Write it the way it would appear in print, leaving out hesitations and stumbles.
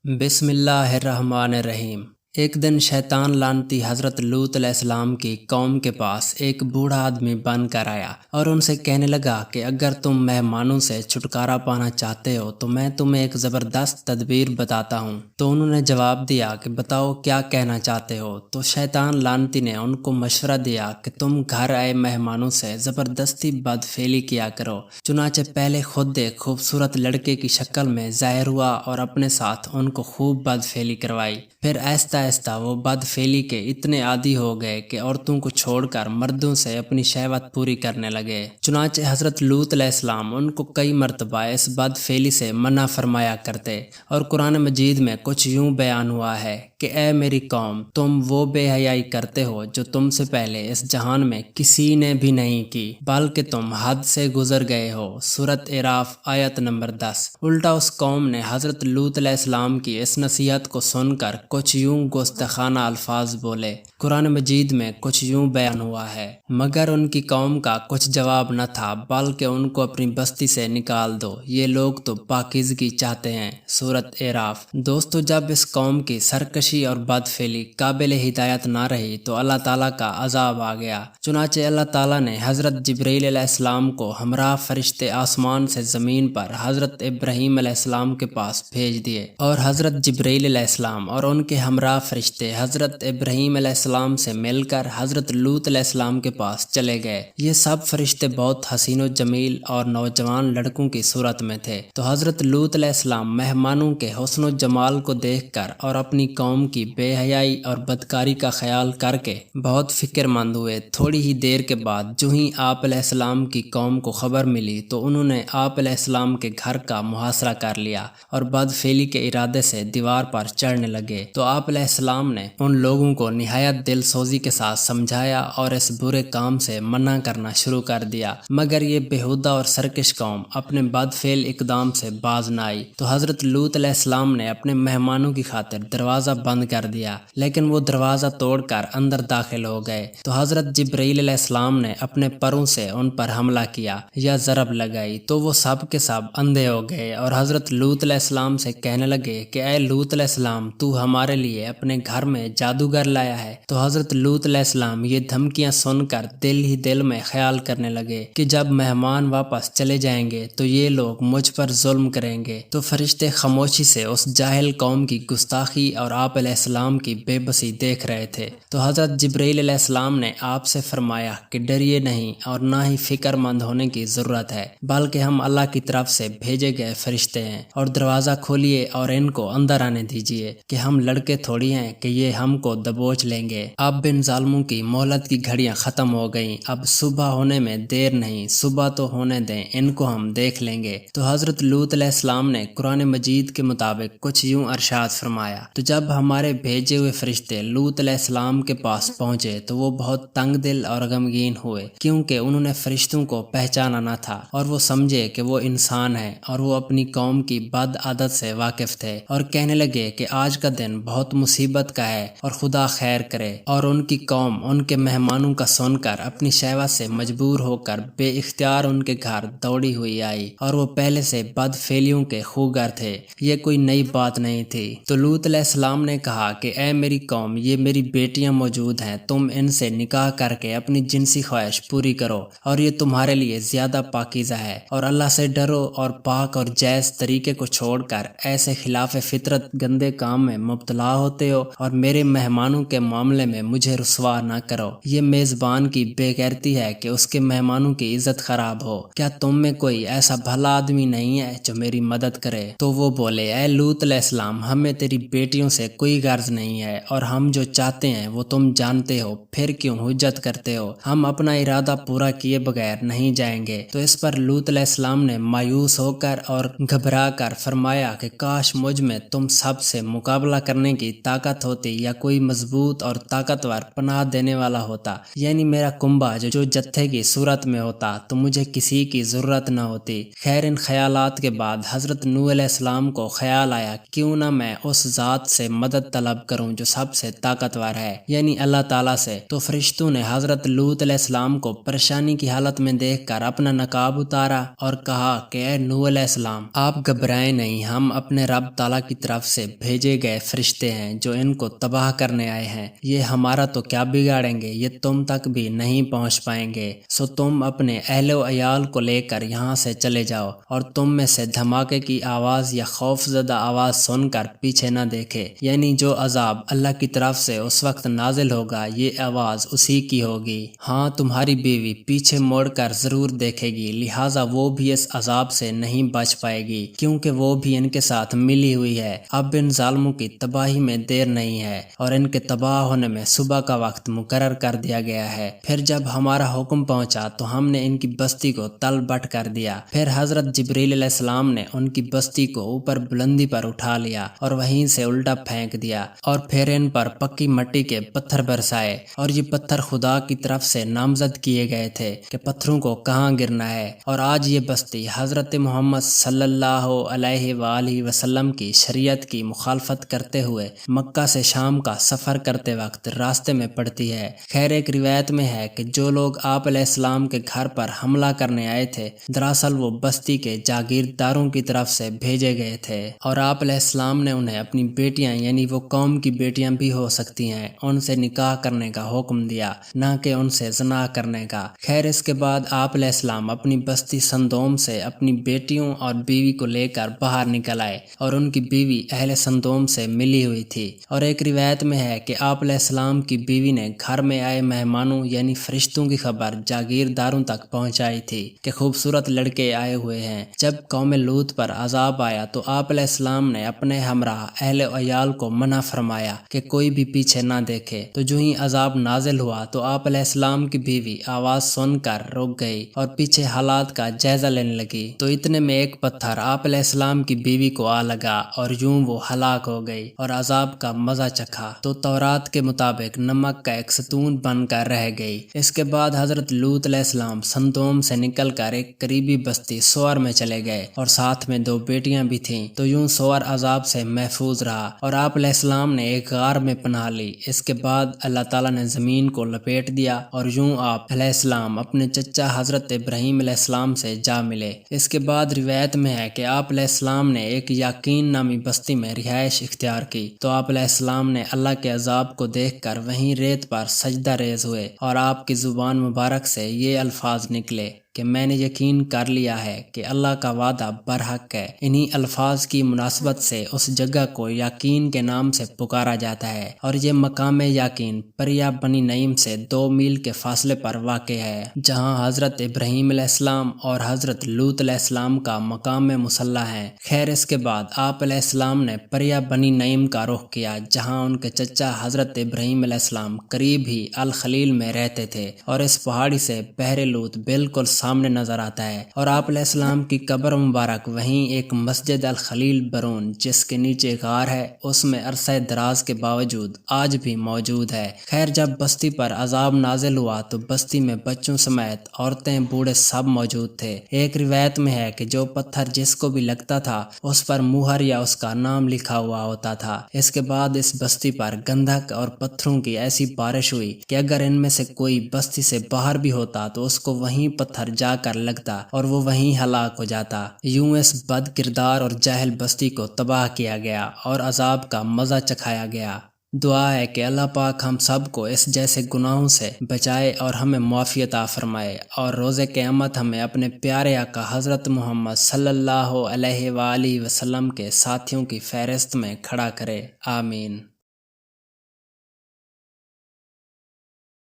بسم اللہ الرحمن الرحیم۔ ایک دن شیطان لعنتی حضرت لوط علیہ السلام کی قوم کے پاس ایک بوڑھا آدمی بن کر آیا اور ان سے کہنے لگا کہ اگر تم مہمانوں سے چھٹکارا پانا چاہتے ہو تو میں تمہیں ایک زبردست تدبیر بتاتا ہوں۔ تو انہوں نے جواب دیا کہ بتاؤ کیا کہنا چاہتے ہو۔ تو شیطان لعنتی نے ان کو مشورہ دیا کہ تم گھر آئے مہمانوں سے زبردستی بدفعلی کیا کرو۔ چنانچہ پہلے خود ایک خوبصورت لڑکے کی شکل میں ظاہر ہوا اور اپنے ساتھ ان کو خوب بدفعلی کروائی۔ پھر آہستہ آہستہ وہ بدفعلی کے اتنے عادی ہو گئے کہ عورتوں کو چھوڑ کر مردوں سے اپنی شہوت پوری کرنے لگے۔ چنانچہ حضرت لوط علیہ السلام ان کو کئی مرتبہ اس بدفعلی سے منع فرمایا کرتے، اور قرآن مجید میں کچھ یوں بیان ہوا ہے کہ اے میری قوم، تم وہ بے حیائی کرتے ہو جو تم سے پہلے اس جہان میں کسی نے بھی نہیں کی، بلکہ تم حد سے گزر گئے ہو۔ سورۃ اعراف آیت نمبر 10۔ الٹا اس قوم نے حضرت لوط علیہ السلام کی اس نصیحت کو سن کر کچھ یوں گستاخانہ الفاظ بولے۔ قرآن مجید میں کچھ یوں بیان ہوا ہے، مگر ان کی قوم کا کچھ جواب نہ تھا بلکہ ان کو اپنی بستی سے نکال دو، یہ لوگ تو پاکیزگی چاہتے ہیں۔ سورۃ اعراف۔ دوستو، جب اس قوم کی سرکشی اور بدفعلی قابل ہدایت نہ رہی تو اللہ تعالیٰ کا عذاب آ گیا۔ چنانچہ اللہ تعالیٰ نے حضرت جبرائیل علیہ السلام کو ہمراہ فرشتے آسمان سے زمین پر حضرت ابراہیم علیہ السلام کے پاس بھیج دیے، اور حضرت جبرائیل علیہ السلام اور ان کے ہمراہ فرشتے حضرت ابراہیم علیہ السلام سے مل کر حضرت لوط علیہ السلام کے پاس چلے گئے۔ یہ سب فرشتے بہت حسین و جمیل اور نوجوان لڑکوں کی صورت میں تھے۔ تو حضرت لوط علیہ السلام مہمانوں کے حسن و جمال کو دیکھ کر اور اپنی قوم کی بے حیائی اور بدکاری کا خیال کر کے بہت فکر مند ہوئے۔ تھوڑی ہی دیر کے بعد جو ہی آپ علیہ السلام کی قوم کو خبر ملی تو انہوں نے آپ علیہ السلام کے گھر کا محاصرہ کر لیا اور بدفعلی کے ارادے سے دیوار پر چڑھنے لگے۔ تو آپ علیہ السلام نے ان لوگوں کو نہایت دل سوزی کے ساتھ سمجھایا اور اس برے کام سے منع کرنا شروع کر دیا، مگر یہ بےہودہ اور سرکش قوم اپنے بدفعل اقدام سے باز نہ آئی۔ تو حضرت لوط علیہ السلام نے اپنے مہمانوں کی خاطر دروازہ بند کر دیا، لیکن وہ دروازہ توڑ کر اندر داخل ہو گئے۔ تو حضرت جبرائیل علیہ السلام نے اپنے پروں سے ان پر حملہ کیا یا ضرب لگائی تو وہ سب کے سب اندھے ہو گئے، اور حضرت لوط علیہ السلام سے کہنے لگے کہ اے لوط علیہ السلام، تو ہمارے لیے اپنے گھر میں جادوگر لایا ہے۔ تو حضرت لوط علیہ السلام یہ دھمکیاں سن کر دل ہی دل میں خیال کرنے لگے کہ جب مہمان واپس چلے جائیں گے تو یہ لوگ مجھ پر ظلم کریں گے۔ تو فرشتے خاموشی سے اس جاہل قوم کی گستاخی اور آپ علیہ السلام کی بے بسی دیکھ رہے تھے۔ تو حضرت جبرائیل علیہ السلام نے آپ سے فرمایا کہ ڈریے نہیں اور نہ ہی فکر مند ہونے کی ضرورت ہے، بلکہ ہم اللہ کی طرف سے بھیجے گئے فرشتے ہیں، اور دروازہ کھولیے اور ان کو اندر آنے دیجیے کہ ہم لڑکے تھوڑی ہیں کہ یہ ہم کو دبوچ لیں گے۔ اب ان ظالموں کی مہلت کی گھڑیاں ختم ہو گئیں، اب صبح ہونے میں دیر نہیں، صبح تو ہونے دیں، ان کو ہم دیکھ لیں گے۔ تو حضرت لوط علیہ السلام نے قرآن مجید کے مطابق کچھ یوں ارشاد فرمایا، تو جب ہمارے بھیجے ہوئے فرشتے لوط علیہ السلام کے پاس پہنچے تو وہ بہت تنگ دل اور غمگین ہوئے، کیونکہ انہوں نے فرشتوں کو پہچانا نہ تھا، اور وہ سمجھے کہ وہ انسان ہیں اور وہ اپنی قوم کی بد عادت سے واقف تھے، اور کہنے لگے کہ آج کا دن بہت مصیبت کا ہے اور خدا خیر کرے۔ اور ان کی قوم ان کے مہمانوں کا سن کر اپنی شہوت سے مجبور ہو کر بے اختیار ان کے گھر دوڑی ہوئی آئی، اور وہ پہلے سے بد فعلیوں کے خوگر تھے، یہ کوئی نئی بات نہیں تھی۔ تو لوط علیہ السلام نے کہا کہ اے میری قوم، یہ میری بیٹیاں موجود ہیں، تم ان سے نکاح کر کے اپنی جنسی خواہش پوری کرو، اور یہ تمہارے لیے زیادہ پاکیزہ ہے، اور اللہ سے ڈرو اور پاک اور جائز طریقے کو چھوڑ کر ایسے خلاف فطرت گندے کام میں مبتلا ہوتے ہو، اور میرے مہمانوں کے معاملے میں مجھے رسوا نہ کرو۔ یہ میزبان کی بے غیرتی ہے کہ اس کے مہمانوں کی عزت خراب ہو۔ کیا تم میں کوئی ایسا بھلا آدمی نہیں ہے جو میری مدد کرے؟ تو وہ بولے، اے لوط علیہ السلام، ہمیں تیری بیٹیوں سے کوئی غرض نہیں ہے، اور ہم جو چاہتے ہیں وہ تم جانتے ہو، پھر کیوں حجت کرتے ہو؟ ہم اپنا ارادہ پورا کیے بغیر نہیں جائیں گے۔ تو اس پر لوط علیہ السلام نے مایوس ہو کر اور گھبرا کر فرمایا کہ کاش مجھ میں تم سب سے مقابلہ کرنے کی طاقت ہوتی، یا کوئی مضبوط اور طاقتور پناہ دینے والا ہوتا، یعنی میرا کنبہ جو جتھے کی صورت میں ہوتا، تو مجھے کسی کی ضرورت نہ ہوتی۔ خیر، ان خیالات کے بعد حضرت نوح علیہ السلام کو خیال آیا کیوں نہ میں اس ذات سے مدد مدد طلب کروں جو سب سے طاقتور ہے یعنی اللہ تعالیٰ سے۔ تو فرشتوں نے حضرت لوط علیہ السلام کو پریشانی کی حالت میں دیکھ کر اپنا نقاب اتارا اور کہا کہ اے نوح علیہ السلام، آپ گھبرائیں نہیں، ہم اپنے رب تعالیٰ کی طرف سے بھیجے گئے فرشتے ہیں جو ان کو تباہ کرنے آئے ہیں۔ یہ ہمارا تو کیا بگاڑیں گے، یہ تم تک بھی نہیں پہنچ پائیں گے، سو تم اپنے اہل و عیال کو لے کر یہاں سے چلے جاؤ اور تم میں سے دھماکے کی آواز یا خوف زدہ آواز سن کر پیچھے نہ دیکھے، یعنی جو عذاب اللہ کی طرف سے اس وقت نازل ہوگا یہ آواز اسی کی ہوگی۔ ہاں تمہاری بیوی پیچھے موڑ کر ضرور دیکھے گی، لہٰذا وہ بھی اس عذاب سے نہیں بچ پائے گی کیونکہ وہ بھی ان کے ساتھ ملی ہوئی ہے۔ اب ان ظالموں کی تباہی میں دیر نہیں ہے اور ان کے تباہ ہونے میں صبح کا وقت مقرر کر دیا گیا ہے۔ پھر جب ہمارا حکم پہنچا تو ہم نے ان کی بستی کو تل بٹ کر دیا۔ پھر حضرت جبریل علیہ السلام نے ان کی بستی کو اوپر بلندی پر اٹھا لیا اور وہیں سے الٹا پھینک دیا اور پھر ان پر پکی مٹی کے پتھر برسائے، اور یہ پتھر خدا کی طرف سے نامزد کیے گئے تھے کہ پتھروں کو کہاں گرنا ہے۔ اور آج یہ بستی حضرت محمد صلی اللہ علیہ وآلہ وسلم کی شریعت کی مخالفت کرتے ہوئے مکہ سے شام کا سفر کرتے وقت راستے میں پڑتی ہے۔ خیر ایک روایت میں ہے کہ جو لوگ آپ علیہ السلام کے گھر پر حملہ کرنے آئے تھے دراصل وہ بستی کے جاگیرداروں کی طرف سے بھیجے گئے تھے، اور آپ علیہ السلام نے انہیں اپنی بیٹیاں یعنی وہ قوم کی بیٹیاں بھی ہو سکتی ہیں ان سے نکاح کرنے کا حکم دیا، نہ کہ ان سے زنا کرنے کا۔ خیر اس کے بعد آپ علیہ السلام اپنی بستی سندوم سے اپنی بیٹیوں اور بیوی کو لے کر باہر نکل آئے، اور ان کی بیوی اہل سندوم سے ملی ہوئی تھی۔ اور ایک روایت میں ہے کہ آپ علیہ السلام کی بیوی نے گھر میں آئے مہمانوں یعنی فرشتوں کی خبر جاگیرداروں تک پہنچائی تھی کہ خوبصورت لڑکے آئے ہوئے ہیں۔ جب قوم لوط پر عذاب آیا تو آپ علیہ السلام نے اپنے ہمراہ اہل و عیال کو منع فرمایا کہ کوئی بھی پیچھے نہ دیکھے۔ تو جو ہی عذاب نازل ہوا تو آپ علیہ السلام کی بیوی آواز سن کر رک گئی اور پیچھے حالات کا جائزہ لینے لگی، تو اتنے میں ایک پتھر آپ علیہ السلام کی بیوی کو آ لگا اور یوں وہ ہلاک ہو گئی اور عذاب کا مزہ چکھا، تو تورات کے مطابق نمک کا ایک ستون بن کر رہ گئی۔ اس کے بعد حضرت لوط علیہ السلام سندوم سے نکل کر ایک قریبی بستی سور میں چلے گئے اور ساتھ میں 2 بیٹیاں بھی تھیں، تو یوں سور عذاب سے محفوظ رہا اور آپ علیہ السلام نے ایک غار میں پناہ لی۔ اس کے بعد اللہ تعالیٰ نے زمین کو لپیٹ دیا اور یوں آپ علیہ السلام اپنے چچا حضرت ابراہیم علیہ السلام سے جا ملے۔ اس کے بعد روایت میں ہے کہ آپ علیہ السلام نے ایک یقین نامی بستی میں رہائش اختیار کی، تو آپ علیہ السلام نے اللہ کے عذاب کو دیکھ کر وہیں ریت پر سجدہ ریز ہوئے اور آپ کی زبان مبارک سے یہ الفاظ نکلے کہ میں نے یقین کر لیا ہے کہ اللہ کا وعدہ برحق ہے۔ انہی الفاظ کی مناسبت سے اس جگہ کو یقین کے نام سے پکارا جاتا ہے، اور یہ مقام یقین پریا بنی نعیم سے 2 میل کے فاصلے پر واقع ہے، جہاں حضرت ابراہیم علیہ السلام اور حضرت لوط علیہ السلام کا مقام مصلی ہے۔ خیر اس کے بعد آپ علیہ السلام نے پریا بنی نعیم کا رخ کیا، جہاں ان کے چچا حضرت ابراہیم علیہ السلام قریب ہی الخلیل میں رہتے تھے، اور اس پہاڑی سے بحر لوط بالکل سامنے نظر آتا ہے، اور آپ علیہ السلام کی قبر مبارک وہیں ایک مسجد الخلیل برون جس کے نیچے غار ہے اس میں عرصہ دراز کے باوجود آج بھی موجود ہے۔ خیر جب بستی پر عذاب نازل ہوا تو بستی میں بچوں سمیت عورتیں بوڑھے سب موجود تھے۔ ایک روایت میں ہے کہ جو پتھر جس کو بھی لگتا تھا اس پر مہر یا اس کا نام لکھا ہوا ہوتا تھا۔ اس کے بعد اس بستی پر گندھک اور پتھروں کی ایسی بارش ہوئی کہ اگر ان میں سے کوئی بستی سے باہر بھی ہوتا تو اس کو وہیں پتھر جا کر لگتا اور وہ وہیں ہلاک ہو جاتا۔ یوں اس بد کردار اور جاہل بستی کو تباہ کیا گیا اور عذاب کا مزہ چکھایا گیا۔ دعا ہے کہ اللہ پاک ہم سب کو اس جیسے گناہوں سے بچائے اور ہمیں معافی عطا فرمائے، اور روز قیامت ہمیں اپنے پیارے آقا حضرت محمد صلی اللہ علیہ وآلہ وسلم کے ساتھیوں کی فہرست میں کھڑا کرے، آمین۔